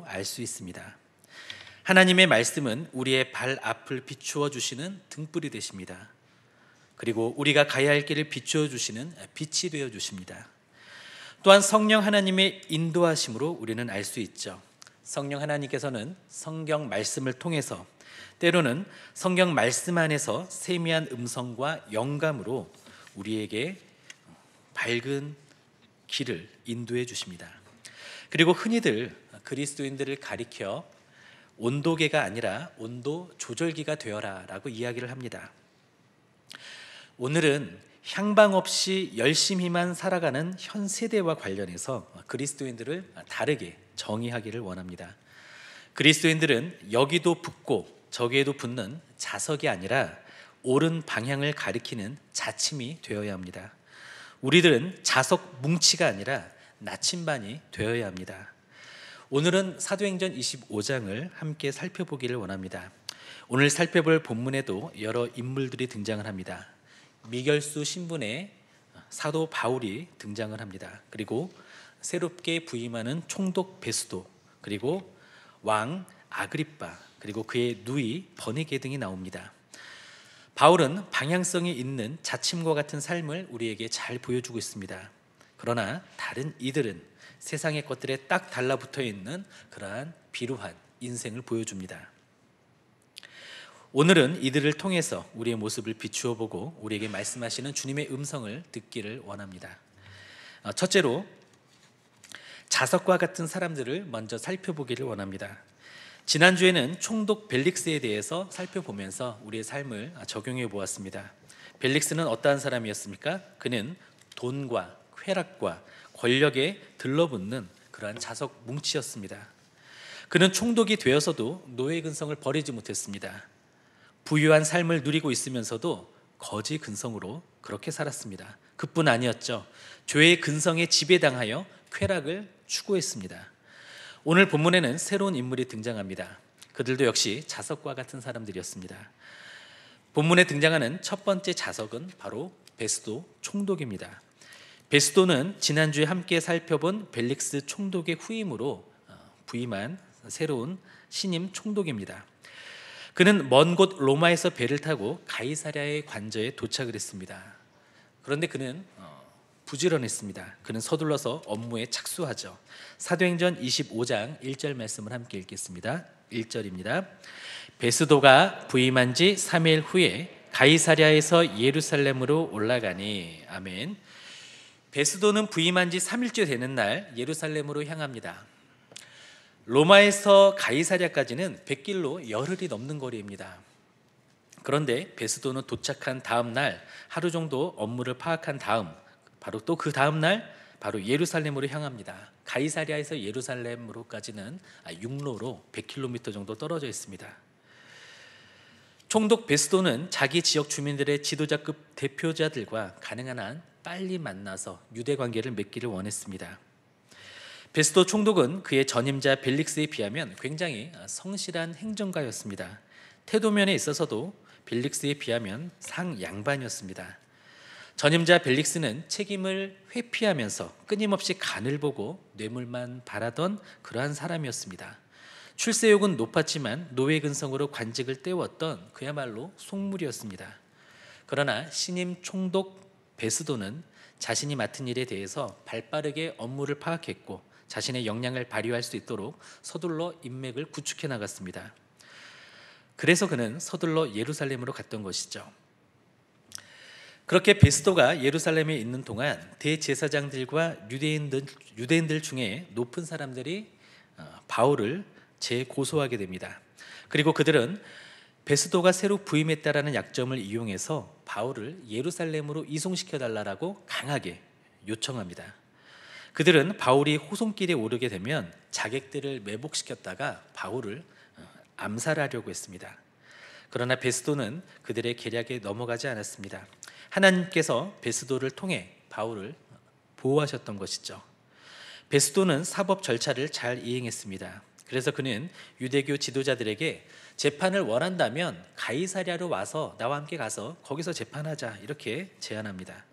알 수 있습니다. 하나님의 말씀은 우리의 발 앞을 비추어 주시는 등불이 되십니다. 그리고 우리가 가야 할 길을 비추어 주시는 빛이 되어 주십니다. 또한 성령 하나님의 인도하심으로 우리는 알 수 있죠. 성령 하나님께서는 성경 말씀을 통해서, 때로는 성경 말씀 안에서 세미한 음성과 영감으로 우리에게 밝은 길을 인도해 주십니다. 그리고 흔히들 그리스도인들을 가리켜 온도계가 아니라 온도 조절기가 되어라 라고 이야기를 합니다. 오늘은 향방 없이 열심히만 살아가는 현 세대와 관련해서 그리스도인들을 다르게 정의하기를 원합니다. 그리스도인들은 여기도 붙고 저기에도 붙는 자석이 아니라 옳은 방향을 가리키는 자침이 되어야 합니다. 우리들은 자석 뭉치가 아니라 나침반이 되어야 합니다. 오늘은 사도행전 25장을 함께 살펴보기를 원합니다. 오늘 살펴볼 본문에도 여러 인물들이 등장을 합니다. 미결수 신분의 사도 바울이 등장을 합니다. 그리고 새롭게 부임하는 총독 베스도, 그리고 왕 아그리빠, 그리고 그의 누이 버니게 등이 나옵니다. 바울은 방향성이 있는 자침과 같은 삶을 우리에게 잘 보여주고 있습니다. 그러나 다른 이들은 세상의 것들에 딱 달라붙어 있는 그러한 비루한 인생을 보여줍니다. 오늘은 이들을 통해서 우리의 모습을 비추어 보고 우리에게 말씀하시는 주님의 음성을 듣기를 원합니다. 첫째로 자석과 같은 사람들을 먼저 살펴보기를 원합니다. 지난주에는 총독 벨릭스에 대해서 살펴보면서 우리의 삶을 적용해 보았습니다. 벨릭스는 어떠한 사람이었습니까? 그는 돈과 쾌락과 권력에 들러붙는 그러한 자석 뭉치였습니다. 그는 총독이 되어서도 노예 근성을 버리지 못했습니다. 부유한 삶을 누리고 있으면서도 거지 근성으로 그렇게 살았습니다. 그뿐 아니었죠. 죄의 근성에 지배당하여 쾌락을 추구했습니다. 오늘 본문에는 새로운 인물이 등장합니다. 그들도 역시 자석과 같은 사람들이었습니다. 본문에 등장하는 첫 번째 자석은 바로 베스도 총독입니다. 베스도는 지난주에 함께 살펴본 벨릭스 총독의 후임으로 부임한 새로운 신임 총독입니다. 그는 먼 곳 로마에서 배를 타고 가이사랴의 관저에 도착을 했습니다. 그런데 그는 부지런했습니다. 그는 서둘러서 업무에 착수하죠. 사도행전 25장 1절 말씀을 함께 읽겠습니다. 1절입니다. 베스도가 부임한 지 3일 후에 가이사랴에서 예루살렘으로 올라가니. 아멘. 베스도는 부임한 지 3일째 되는 날 예루살렘으로 향합니다. 로마에서 가이사랴까지는 100길로 열흘이 넘는 거리입니다. 그런데 베스도는 도착한 다음 날 하루 정도 업무를 파악한 다음 바로 또 그 다음 날 바로 예루살렘으로 향합니다. 가이사랴에서 예루살렘으로까지는 육로로 100km 정도 떨어져 있습니다. 총독 베스도는 자기 지역 주민들의 지도자급 대표자들과 가능한 한 빨리 만나서 유대 관계를 맺기를 원했습니다. 베스도 총독은 그의 전임자 벨릭스에 비하면 굉장히 성실한 행정가였습니다. 태도면에 있어서도 벨릭스에 비하면 상양반이었습니다. 전임자 벨릭스는 책임을 회피하면서 끊임없이 간을 보고 뇌물만 바라던 그러한 사람이었습니다. 출세욕은 높았지만 노예 근성으로 관직을 때웠던 그야말로 속물이었습니다. 그러나 신임 총독 베스도는 자신이 맡은 일에 대해서 발빠르게 업무를 파악했고 자신의 역량을 발휘할 수 있도록 서둘러 인맥을 구축해 나갔습니다. 그래서 그는 서둘러 예루살렘으로 갔던 것이죠. 그렇게 베스도가 예루살렘에 있는 동안 대제사장들과 유대인들 중에 높은 사람들이 바울을 재고소하게 됩니다. 그리고 그들은 베스도가 새로 부임했다라는 약점을 이용해서 바울을 예루살렘으로 이송시켜달라고 강하게 요청합니다. 그들은 바울이 호송길에 오르게 되면 자객들을 매복시켰다가 바울을 암살하려고 했습니다. 그러나 베스도는 그들의 계략에 넘어가지 않았습니다. 하나님께서 베스도를 통해 바울을 보호하셨던 것이죠. 베스도는 사법 절차를 잘 이행했습니다. 그래서 그는 유대교 지도자들에게 재판을 원한다면 가이사랴로 와서 나와 함께 가서 거기서 재판하자 이렇게 제안합니다.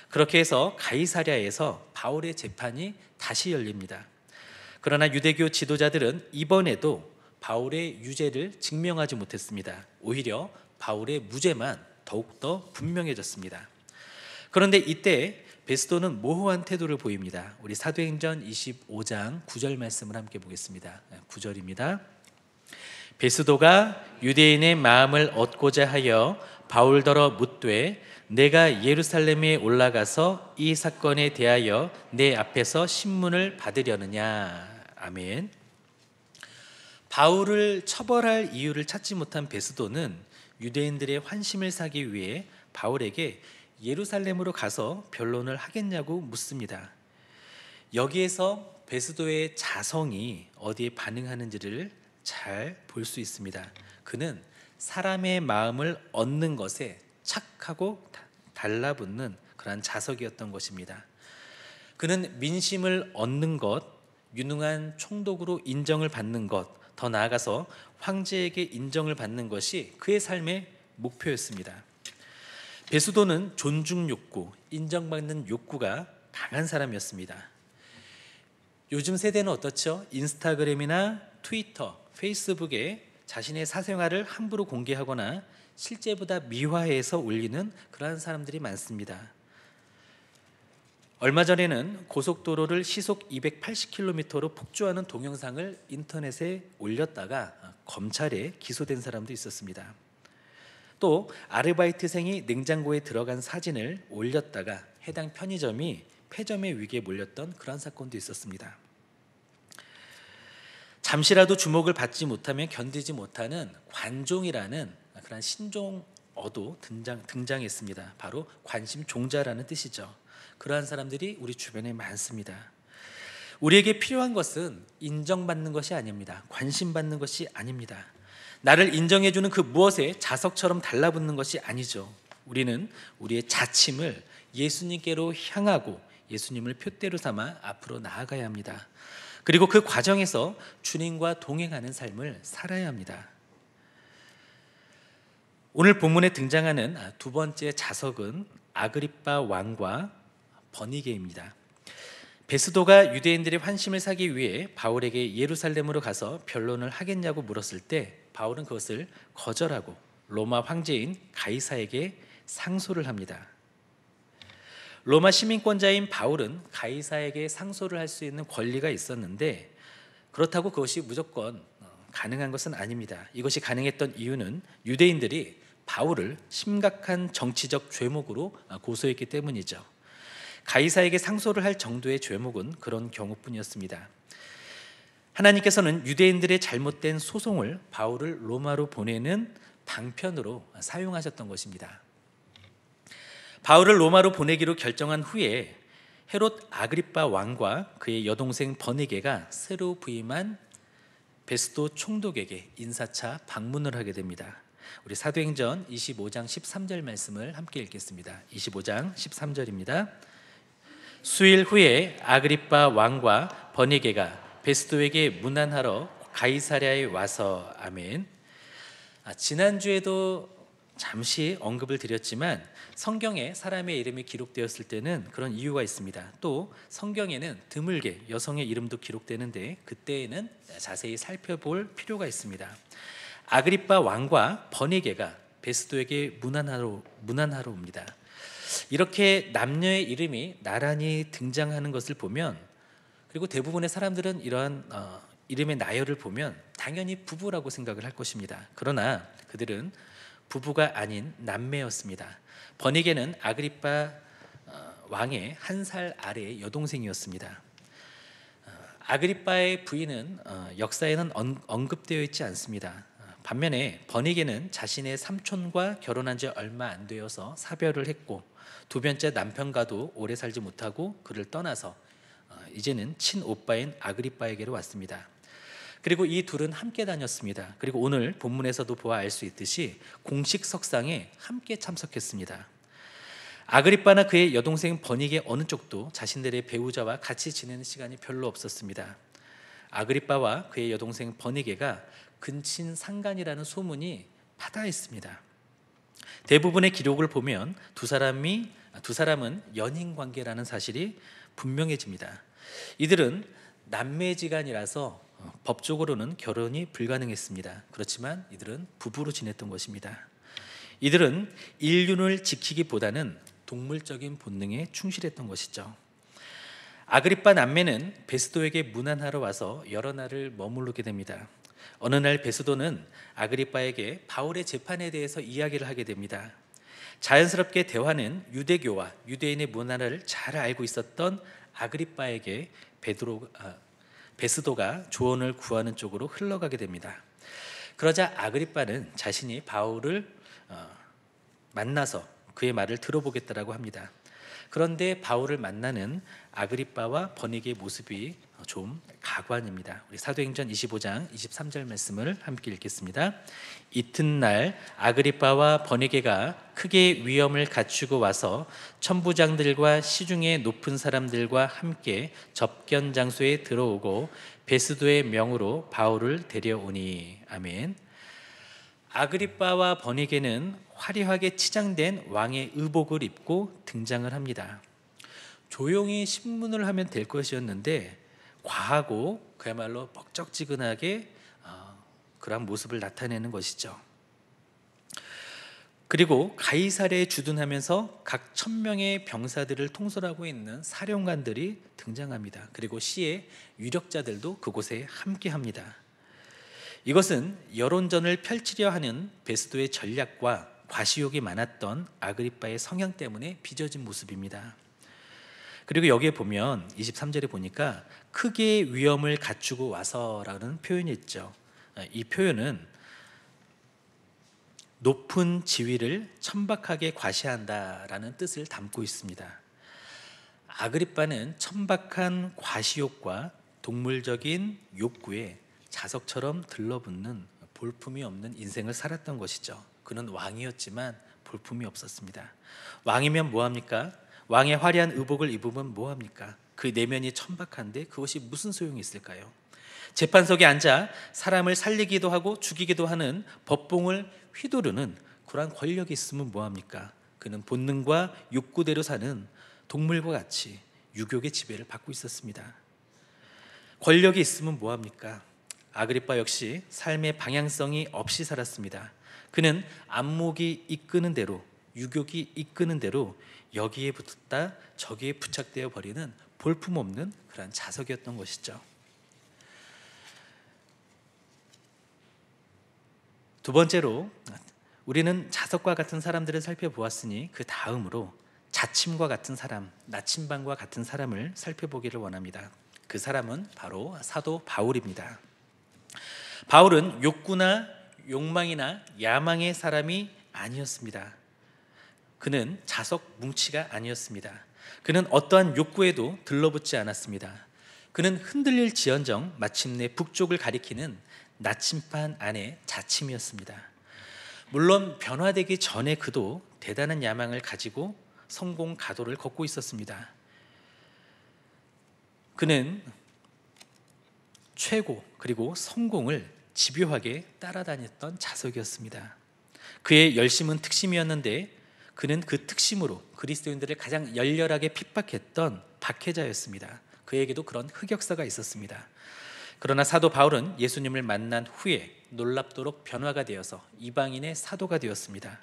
그렇게 해서 가이사랴에서 바울의 재판이 다시 열립니다. 그러나 유대교 지도자들은 이번에도 바울의 유죄를 증명하지 못했습니다. 오히려 바울의 무죄만 더욱더 분명해졌습니다. 그런데 이때 베스도는 모호한 태도를 보입니다. 우리 사도행전 25장 9절 말씀을 함께 보겠습니다. 9절입니다. 베스도가 유대인의 마음을 얻고자 하여 바울더러 묻되 내가 예루살렘에 올라가서 이 사건에 대하여 내 앞에서 신문을 받으려느냐. 아멘. 바울을 처벌할 이유를 찾지 못한 베스도는 유대인들의 환심을 사기 위해 바울에게 예루살렘으로 가서 변론을 하겠냐고 묻습니다. 여기에서 베스도의 자성이 어디에 반응하는지를 잘 볼 수 있습니다. 그는 사람의 마음을 얻는 것에 착하고 달라붙는 그러한 자석이었던 것입니다. 그는 민심을 얻는 것, 유능한 총독으로 인정을 받는 것, 더 나아가서 황제에게 인정을 받는 것이 그의 삶의 목표였습니다. 베스도는 존중 욕구, 인정받는 욕구가 강한 사람이었습니다. 요즘 세대는 어떻죠? 인스타그램이나 트위터, 페이스북에 자신의 사생활을 함부로 공개하거나 실제보다 미화해서 올리는 그러한 사람들이 많습니다. 얼마 전에는 고속도로를 시속 280km로 폭주하는 동영상을 인터넷에 올렸다가 검찰에 기소된 사람도 있었습니다. 또 아르바이트생이 냉장고에 들어간 사진을 올렸다가 해당 편의점이 폐점의 위기에 몰렸던 그런 사건도 있었습니다. 잠시라도 주목을 받지 못하면 견디지 못하는 관종이라는 그런 신종어도 등장했습니다. 바로 관심종자라는 뜻이죠. 그러한 사람들이 우리 주변에 많습니다. 우리에게 필요한 것은 인정받는 것이 아닙니다. 관심받는 것이 아닙니다. 나를 인정해주는 그 무엇에 자석처럼 달라붙는 것이 아니죠. 우리는 우리의 자침을 예수님께로 향하고 예수님을 표대로 삼아 앞으로 나아가야 합니다. 그리고 그 과정에서 주님과 동행하는 삶을 살아야 합니다. 오늘 본문에 등장하는 두 번째 자석은 아그리빠 왕과 버니게입니다. 베스도가 유대인들의 환심을 사기 위해 바울에게 예루살렘으로 가서 변론을 하겠냐고 물었을 때 바울은 그것을 거절하고 로마 황제인 가이사에게 상소를 합니다. 로마 시민권자인 바울은 가이사에게 상소를 할 수 있는 권리가 있었는데 그렇다고 그것이 무조건 가능한 것은 아닙니다. 이것이 가능했던 이유는 유대인들이 바울을 심각한 정치적 죄목으로 고소했기 때문이죠. 가이사에게 상소를 할 정도의 죄목은 그런 경우뿐이었습니다. 하나님께서는 유대인들의 잘못된 소송을 바울을 로마로 보내는 방편으로 사용하셨던 것입니다. 바울을 로마로 보내기로 결정한 후에 헤롯 아그리빠 왕과 그의 여동생 버니게가 새로 부임한 베스도 총독에게 인사차 방문을 하게 됩니다. 우리 사도행전 25장 13절 말씀을 함께 읽겠습니다. 25장 13절입니다. 수일 후에 아그리빠 왕과 버니게가 베스도에게 문안하러 가이사랴에 와서 아멘. 지난주에도 잠시 언급을 드렸지만 성경에 사람의 이름이 기록되었을 때는 그런 이유가 있습니다. 또 성경에는 드물게 여성의 이름도 기록되는데 그때에는 자세히 살펴볼 필요가 있습니다. 아그리빠 왕과 버니게가 베스도에게 문안하러 옵니다. 이렇게 남녀의 이름이 나란히 등장하는 것을 보면, 그리고 대부분의 사람들은 이러한 이름의 나열을 보면 당연히 부부라고 생각을 할 것입니다. 그러나 그들은 부부가 아닌 남매였습니다. 버니게는 아그리빠 왕의 한 살 아래의 여동생이었습니다. 아그리빠의 부인은 역사에는 언급되어 있지 않습니다. 반면에 버니게는 자신의 삼촌과 결혼한 지 얼마 안 되어서 사별을 했고 두 번째 남편과도 오래 살지 못하고 그를 떠나서 이제는 친오빠인 아그리빠에게로 왔습니다. 그리고 이 둘은 함께 다녔습니다. 그리고 오늘 본문에서도 보아 알 수 있듯이 공식 석상에 함께 참석했습니다. 아그리빠나 그의 여동생 버니게 어느 쪽도 자신들의 배우자와 같이 지내는 시간이 별로 없었습니다. 아그리빠와 그의 여동생 버니게가 근친 상간이라는 소문이 파다했습니다. 대부분의 기록을 보면 두 사람은 연인 관계라는 사실이 분명해집니다. 이들은 남매지간이라서 법적으로는 결혼이 불가능했습니다. 그렇지만 이들은 부부로 지냈던 것입니다. 이들은 인륜을 지키기보다는 동물적인 본능에 충실했던 것이죠. 아그리빠 남매는 베스도에게 문안하러 와서 여러 날을 머무르게 됩니다. 어느 날 베스도는 아그리빠에게 바울의 재판에 대해서 이야기를 하게 됩니다. 자연스럽게 대화는 유대교와 유대인의 문화를 잘 알고 있었던 아그리빠에게 베스도가 조언을 구하는 쪽으로 흘러가게 됩니다. 그러자 아그리빠는 자신이 바울을 만나서 그의 말을 들어보겠다라고 합니다. 그런데 바울을 만나는 아그리빠와 버니게의 모습이 좀 가관입니다. 우리 사도행전 25장 23절 말씀을 함께 읽겠습니다. 이튿날 아그리빠와 버니게가 크게 위엄을 갖추고 와서 천부장들과 시중의 높은 사람들과 함께 접견 장소에 들어오고 베스도의 명으로 바울을 데려오니. 아멘. 아그리빠와 버니게는 화려하게 치장된 왕의 의복을 입고 등장을 합니다. 조용히 신문을 하면 될 것이었는데 과하고 그야말로 뻑적지근하게 그러한 모습을 나타내는 것이죠. 그리고 가이사랴에 주둔하면서 각 1000명의 병사들을 통솔하고 있는 사령관들이 등장합니다. 그리고 시의 유력자들도 그곳에 함께합니다. 이것은 여론전을 펼치려 하는 베스도의 전략과 과시욕이 많았던 아그리빠의 성향 때문에 빚어진 모습입니다. 그리고 여기에 보면 23절에 보니까 크게 위엄을 갖추고 와서라는 표현이 있죠. 이 표현은 높은 지위를 천박하게 과시한다라는 뜻을 담고 있습니다. 아그리빠는 천박한 과시욕과 동물적인 욕구에 자석처럼 들러붙는 볼품이 없는 인생을 살았던 것이죠. 그는 왕이었지만 볼품이 없었습니다. 왕이면 뭐합니까? 왕의 화려한 의복을 입으면 뭐합니까? 그 내면이 천박한데 그것이 무슨 소용이 있을까요? 재판석에 앉아 사람을 살리기도 하고 죽이기도 하는 법봉을 휘두르는 그러한 권력이 있으면 뭐합니까? 그는 본능과 욕구대로 사는 동물과 같이 유욕의 지배를 받고 있었습니다. 권력이 있으면 뭐합니까? 아그리빠 역시 삶의 방향성이 없이 살았습니다. 그는 안목이 이끄는 대로, 유욕이 이끄는 대로 여기에 붙었다 저기에 부착되어 버리는 볼품없는 그런 자석이었던 것이죠. 두 번째로 우리는 자석과 같은 사람들을 살펴보았으니 그 다음으로 자침과 같은 사람, 나침반과 같은 사람을 살펴보기를 원합니다. 그 사람은 바로 사도 바울입니다. 바울은 욕구나 욕망이나 야망의 사람이 아니었습니다. 그는 자석 뭉치가 아니었습니다. 그는 어떠한 욕구에도 들러붙지 않았습니다. 그는 흔들릴지언정 마침내 북쪽을 가리키는 나침반 안에 자침이었습니다. 물론 변화되기 전에 그도 대단한 야망을 가지고 성공 가도를 걷고 있었습니다. 그는 최고 그리고 성공을 집요하게 따라다녔던 자석이었습니다. 그의 열심은 특심이었는데 그는 그 특심으로 그리스도인들을 가장 열렬하게 핍박했던 박해자였습니다. 그에게도 그런 흑역사가 있었습니다. 그러나 사도 바울은 예수님을 만난 후에 놀랍도록 변화가 되어서 이방인의 사도가 되었습니다.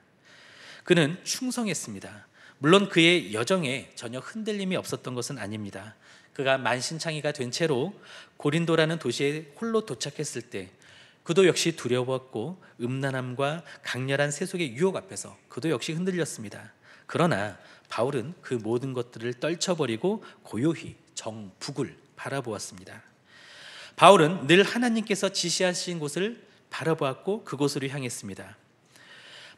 그는 충성했습니다. 물론 그의 여정에 전혀 흔들림이 없었던 것은 아닙니다. 그가 만신창이가 된 채로 고린도라는 도시에 홀로 도착했을 때 그도 역시 두려웠고 음란함과 강렬한 세속의 유혹 앞에서 그도 역시 흔들렸습니다. 그러나 바울은 그 모든 것들을 떨쳐버리고 고요히 정북을 바라보았습니다. 바울은 늘 하나님께서 지시하신 곳을 바라보았고 그곳으로 향했습니다.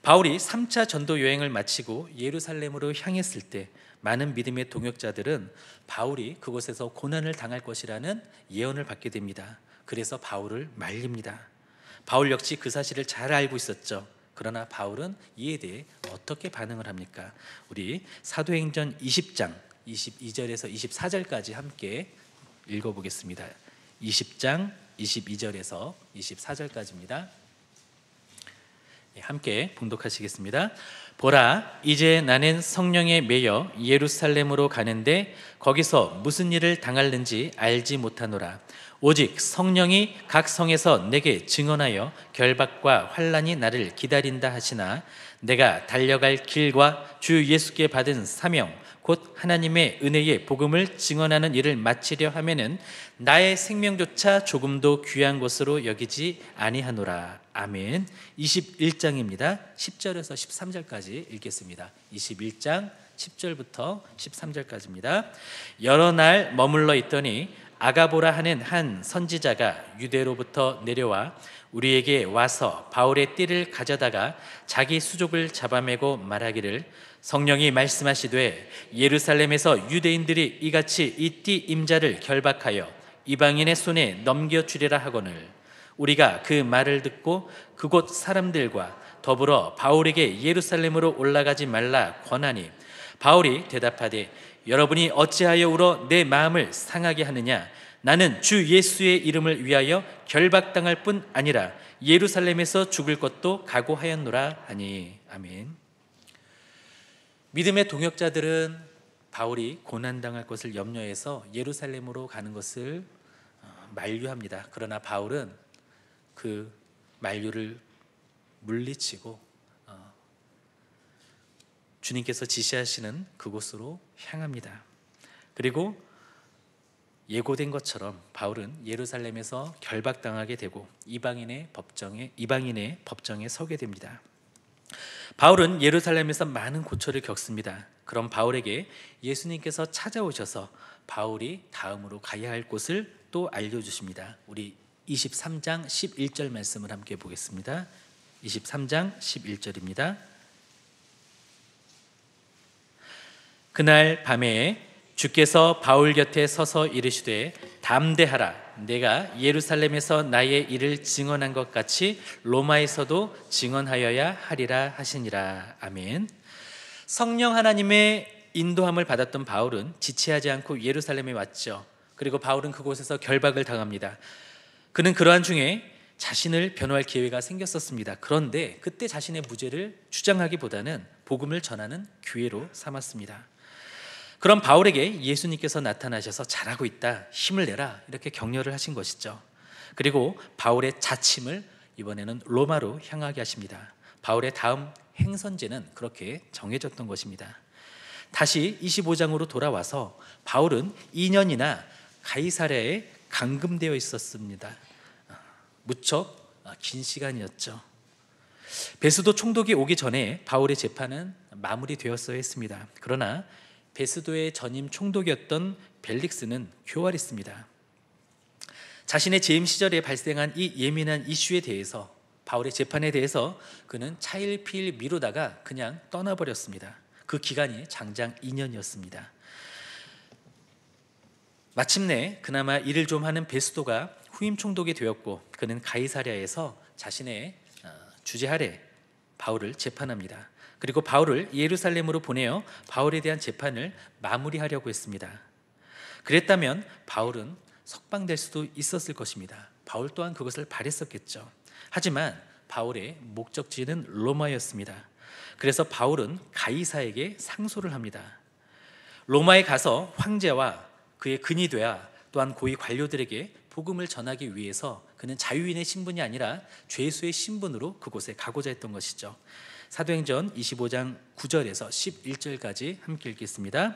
바울이 3차 전도 여행을 마치고 예루살렘으로 향했을 때 많은 믿음의 동역자들은 바울이 그곳에서 고난을 당할 것이라는 예언을 받게 됩니다. 그래서 바울을 말립니다. 바울 역시 그 사실을 잘 알고 있었죠. 그러나 바울은 이에 대해 어떻게 반응을 합니까? 우리 사도행전 20장 22절에서 24절까지 함께 읽어보겠습니다. 20장 22절에서 24절까지입니다. 함께 봉독하시겠습니다. 보라, 이제 나는 성령에 매여 예루살렘으로 가는데 거기서 무슨 일을 당할는지 알지 못하노라. 오직 성령이 각 성에서 내게 증언하여 결박과 환난이 나를 기다린다 하시나 내가 달려갈 길과 주 예수께 받은 사명 곧 하나님의 은혜의 복음을 증언하는 일을 마치려 하면은 나의 생명조차 조금도 귀한 것으로 여기지 아니하노라. 아멘. 21장입니다. 10절에서 13절까지 읽겠습니다. 21장 10절부터 13절까지입니다. 여러 날 머물러 있더니 아가보라 하는 한 선지자가 유대로부터 내려와 우리에게 와서 바울의 띠를 가져다가 자기 수족을 잡아매고 말하기를 성령이 말씀하시되 예루살렘에서 유대인들이 이같이 이 띠 임자를 결박하여 이방인의 손에 넘겨주리라 하거늘 우리가 그 말을 듣고 그곳 사람들과 더불어 바울에게 예루살렘으로 올라가지 말라 권하니 바울이 대답하되 여러분이 어찌하여 울어 내 마음을 상하게 하느냐 나는 주 예수의 이름을 위하여 결박당할 뿐 아니라 예루살렘에서 죽을 것도 각오하였노라 하니. 아멘. 믿음의 동역자들은 바울이 고난당할 것을 염려해서 예루살렘으로 가는 것을 만류합니다. 그러나 바울은 그 만류를 물리치고 주님께서 지시하시는 그곳으로 향합니다. 그리고 예고된 것처럼 바울은 예루살렘에서 결박당하게 되고 이방인의 법정에 서게 됩니다. 바울은 예루살렘에서 많은 고초를 겪습니다. 그럼 바울에게 예수님께서 찾아오셔서 바울이 다음으로 가야 할 곳을 또 알려주십니다. 우리 23장 11절 말씀을 함께 보겠습니다. 23장 11절입니다. 그날 밤에 주께서 바울 곁에 서서 이르시되 담대하라 내가 예루살렘에서 나의 일을 증언한 것 같이 로마에서도 증언하여야 하리라 하시니라. 아멘. 성령 하나님의 인도함을 받았던 바울은 지체하지 않고 예루살렘에 왔죠. 그리고 바울은 그곳에서 결박을 당합니다. 그는 그러한 중에 자신을 변호할 기회가 생겼었습니다. 그런데 그때 자신의 무죄를 주장하기보다는 복음을 전하는 기회로 삼았습니다. 그럼 바울에게 예수님께서 나타나셔서 잘하고 있다, 힘을 내라 이렇게 격려를 하신 것이죠. 그리고 바울의 자침을 이번에는 로마로 향하게 하십니다. 바울의 다음 행선지는 그렇게 정해졌던 것입니다. 다시 25장으로 돌아와서 바울은 2년이나 가이사랴에 감금되어 있었습니다. 무척 긴 시간이었죠. 베스도 총독이 오기 전에 바울의 재판은 마무리되었어야 했습니다. 그러나 베스도의 전임 총독이었던 벨릭스는 교활했습니다. 자신의 재임 시절에 발생한 이 예민한 이슈에 대해서 바울의 재판에 대해서 그는 차일피일 미루다가 그냥 떠나버렸습니다. 그 기간이 장장 2년이었습니다. 마침내 그나마 일을 좀 하는 베스도가 후임 총독이 되었고 그는 가이사랴에서 자신의 주재 아래 바울을 재판합니다. 그리고 바울을 예루살렘으로 보내어 바울에 대한 재판을 마무리하려고 했습니다. 그랬다면 바울은 석방될 수도 있었을 것입니다. 바울 또한 그것을 바랬었겠죠. 하지만 바울의 목적지는 로마였습니다. 그래서 바울은 가이사에게 상소를 합니다. 로마에 가서 황제와 그의 근위대와 또한 고위 관료들에게 복음을 전하기 위해서 그는 자유인의 신분이 아니라 죄수의 신분으로 그곳에 가고자 했던 것이죠. 사도행전 25장 9절에서 11절까지 함께 읽겠습니다.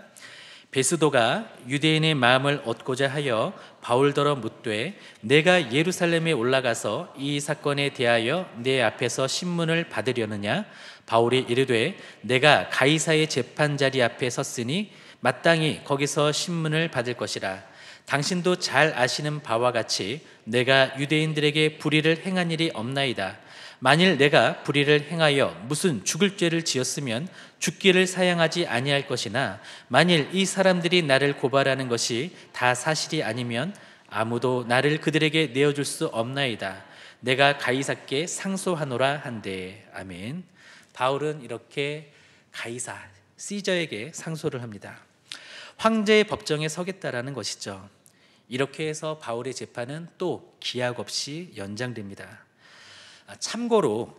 베스도가 유대인의 마음을 얻고자 하여 바울더러 묻되 내가 예루살렘에 올라가서 이 사건에 대하여 내 앞에서 신문을 받으려느냐? 바울이 이르되 내가 가이사의 재판자리 앞에 섰으니 마땅히 거기서 신문을 받을 것이라. 당신도 잘 아시는 바와 같이 내가 유대인들에게 불의를 행한 일이 없나이다. 만일 내가 불의를 행하여 무슨 죽을 죄를 지었으면 죽기를 사양하지 아니할 것이나 만일 이 사람들이 나를 고발하는 것이 다 사실이 아니면 아무도 나를 그들에게 내어줄 수 없나이다. 내가 가이사께 상소하노라 한대. 아멘. 바울은 이렇게 가이사 시저에게 상소를 합니다. 황제의 법정에 서겠다라는 것이죠. 이렇게 해서 바울의 재판은 또 기약 없이 연장됩니다. 참고로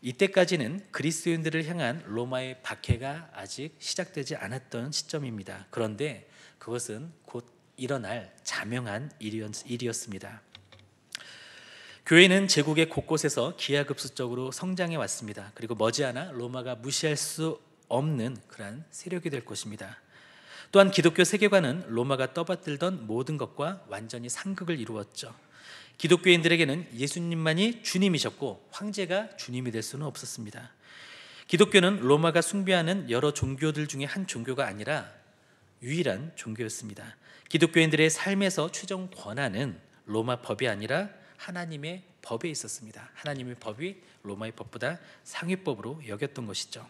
이때까지는 그리스도인들을 향한 로마의 박해가 아직 시작되지 않았던 시점입니다. 그런데 그것은 곧 일어날 자명한 일이었습니다. 교회는 제국의 곳곳에서 기하급수적으로 성장해 왔습니다. 그리고 머지않아 로마가 무시할 수 없는 그러한 세력이 될 것입니다. 또한 기독교 세계관은 로마가 떠받들던 모든 것과 완전히 상극을 이루었죠. 기독교인들에게는 예수님만이 주님이셨고 황제가 주님이 될 수는 없었습니다. 기독교는 로마가 숭배하는 여러 종교들 중에 한 종교가 아니라 유일한 종교였습니다. 기독교인들의 삶에서 최종 권한은 로마 법이 아니라 하나님의 법에 있었습니다. 하나님의 법이 로마의 법보다 상위법으로 여겼던 것이죠.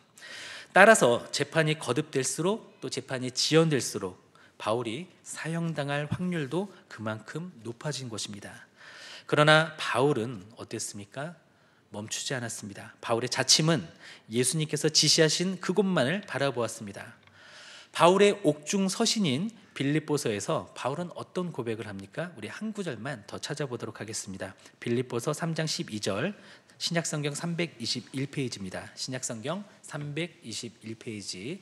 따라서 재판이 거듭될수록 또 재판이 지연될수록 바울이 사형당할 확률도 그만큼 높아진 것입니다. 그러나 바울은 어땠습니까? 멈추지 않았습니다. 바울의 자침은 예수님께서 지시하신 그곳만을 바라보았습니다. 바울의 옥중 서신인 빌립보서에서 바울은 어떤 고백을 합니까? 우리 한 구절만 더 찾아보도록 하겠습니다. 빌립보서 3장 12절, 신약성경 321페이지입니다. 신약성경 321페이지.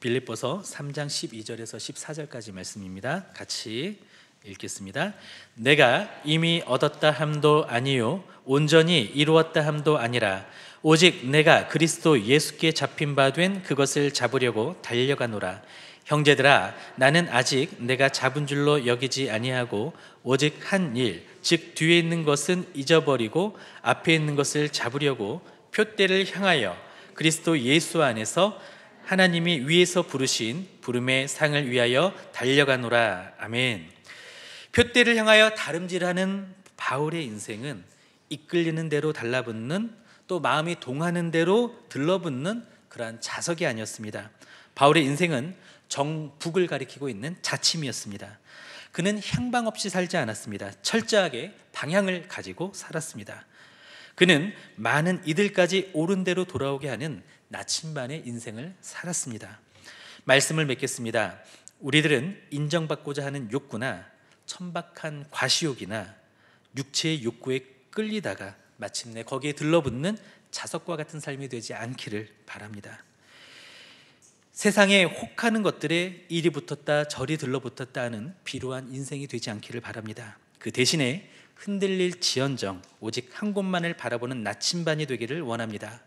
빌립보서 3장 12절에서 14절까지 말씀입니다. 같이 읽겠습니다. 내가 이미 얻었다 함도 아니요 온전히 이루었다 함도 아니라 오직 내가 그리스도 예수께 잡힌 바 된 그것을 잡으려고 달려가노라. 형제들아, 나는 아직 내가 잡은 줄로 여기지 아니하고 오직 한 일, 즉 뒤에 있는 것은 잊어버리고 앞에 있는 것을 잡으려고 표대를 향하여 그리스도 예수 안에서 하나님이 위에서 부르신 부름의 상을 위하여 달려가노라. 아멘. 표대를 향하여 다름질하는 바울의 인생은 이끌리는 대로 달라붙는, 또 마음이 동하는 대로 들러붙는 그러한 자석이 아니었습니다. 바울의 인생은 정북을 가리키고 있는 자침이었습니다. 그는 향방 없이 살지 않았습니다. 철저하게 방향을 가지고 살았습니다. 그는 많은 이들까지 옳은 대로 돌아오게 하는 나침반의 인생을 살았습니다. 말씀을 맺겠습니다. 우리들은 인정받고자 하는 욕구나 천박한 과시욕이나 육체의 욕구에 끌리다가 마침내 거기에 들러붙는 자석과 같은 삶이 되지 않기를 바랍니다. 세상에 혹하는 것들에 이리 붙었다 저리 들러붙었다 하는 비루한 인생이 되지 않기를 바랍니다. 그 대신에 흔들릴 지연정 오직 한 곳만을 바라보는 나침반이 되기를 원합니다.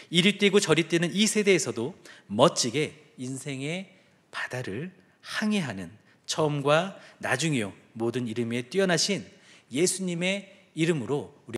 이리 뛰고 저리 뛰는 이 세대에서도 멋지게 인생의 바다를 항해하는 처음과 나중이요 모든 이름에 뛰어나신 예수님의 이름으로 우리